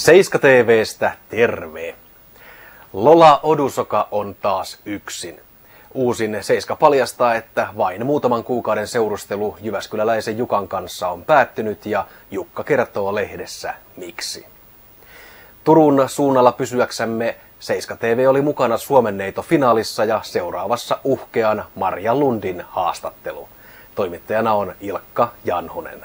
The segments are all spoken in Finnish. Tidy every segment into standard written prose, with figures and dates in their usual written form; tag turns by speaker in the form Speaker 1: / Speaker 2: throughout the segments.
Speaker 1: Seiska TV:stä terve! Lola Odusoka on taas yksin. Uusin Seiska paljastaa, että vain muutaman kuukauden seurustelu jyväskyläläisen Jukan kanssa on päättynyt ja Jukka kertoo lehdessä miksi. Turun suunnalla pysyäksemme Seiska TV oli mukana Suomenneito-finaalissa ja seuraavassa uhkean Marja Lundin haastattelu. Toimittajana on Ilkka Janhunen.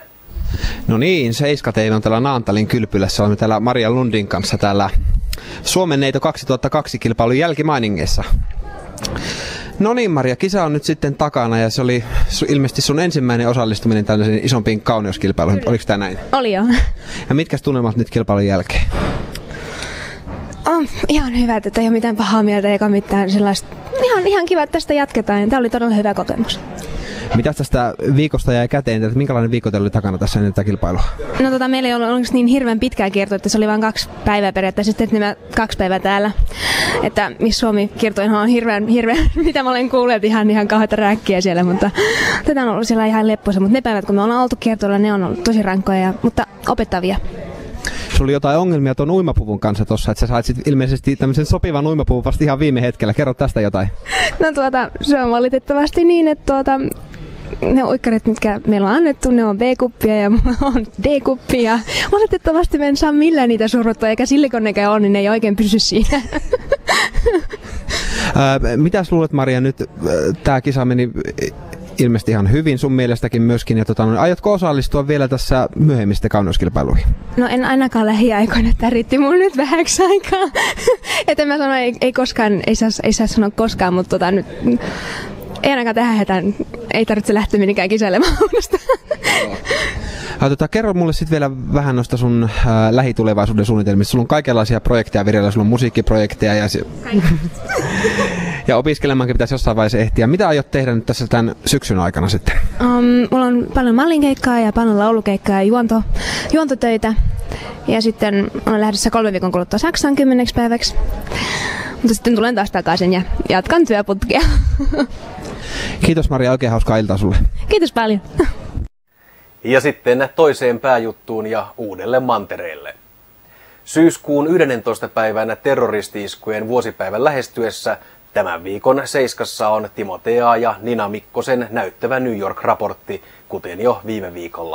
Speaker 2: No niin, Seiska TV on täällä Naantalin kylpylässä. Olemme täällä Marja Lundin kanssa täällä Suomenneito 2002 kilpailun jälkimainingeissa. No niin, Marja, kisa on nyt sitten takana ja se oli ilmeisesti sun ensimmäinen osallistuminen tällaisiin isompiin kauneuskilpailuihin. Oliko tämä näin?
Speaker 3: Oli joo.
Speaker 2: Ja mitkä tunnelmat nyt kilpailun jälkeen?
Speaker 3: Ihan hyvä, että ei ole mitään pahaa mieltä eikä mitään sellaista. Ihan kiva, että tästä jatketaan. Tämä oli todella hyvä kokemus.
Speaker 2: Mitäs tästä viikosta jäi käteen? Että minkälainen viikko teillä oli takana tässä ennen tätä kilpailua?
Speaker 3: No meillä ei ollut onneksi niin hirveän pitkää kiertoa, että se oli vain 2 päivää periaatteessa. Sitten me 2 päivää täällä. Että Miss Suomi-kiertoihan on hirveän, mitä mä olen kuullut, ihan kauheita räkkiä siellä. Mutta tätä on ollut siellä ihan leppoisa. Mutta ne päivät, kun me ollaan oltu kiertoilla, ne on ollut tosi rankkoja, mutta opettavia.
Speaker 2: Sulla oli jotain ongelmia tuon uimapuvun kanssa tuossa, että sä sait sit ilmeisesti tämmöisen sopivan uimapuvun vasta ihan viime hetkellä. Kerro tästä jotain. No
Speaker 3: se on valitettavasti niin, että ne uikkarit, mitkä meillä on annettu, ne on B-kuppia ja mulla on D-kuppia. Valitettavasti me en saa millään niitä survottua, eikä silikonekään on, niin ne ei oikein pysy siinä.
Speaker 2: Mitäs luulet, Maria, nyt tää kisa meni ilmeisesti ihan hyvin sun mielestäkin myöskin. Ja aiotko osallistua vielä tässä myöhemmistä kauneuskilpailuihin?
Speaker 3: No en ainakaan lähiaikoina, että riitti mun nyt vähäksi aikaa. Että mä sanon, ei koskaan, ei saa sanoa koskaan, mutta nyt ei ainakaan tähän hetään, ei tarvitse lähteä minikään kisailemaan uudestaan.
Speaker 2: Kerro mulle sitten vielä vähän noista sun lähitulevaisuuden suunnitelmista. Sulla on kaikenlaisia projekteja vireillä, sulla on musiikkiprojekteja ja opiskelemaankin pitäisi jossain vaiheessa ehtiä. Mitä aiot tehdä nyt tässä tämän syksyn aikana sitten?
Speaker 3: Mulla on paljon mallinkeikkaa ja paljon laulukeikkaa ja juontotöitä. Ja sitten olen lähdössä 3 viikon kuluttua Saksaan 10 päiväksi. Mutta sitten tulen taas takaisin ja jatkan työputkea.
Speaker 2: Kiitos Maria, oikein hauskaa iltaa sulle.
Speaker 3: Kiitos paljon.
Speaker 1: Ja sitten toiseen pääjuttuun ja uudelle mantereelle. Syyskuun 11. päivänä terroristi-iskujen vuosipäivän lähestyessä tämän viikon Seiskassa on Timotea ja Nina Mikkosen näyttävä New York-raportti, kuten jo viime viikolla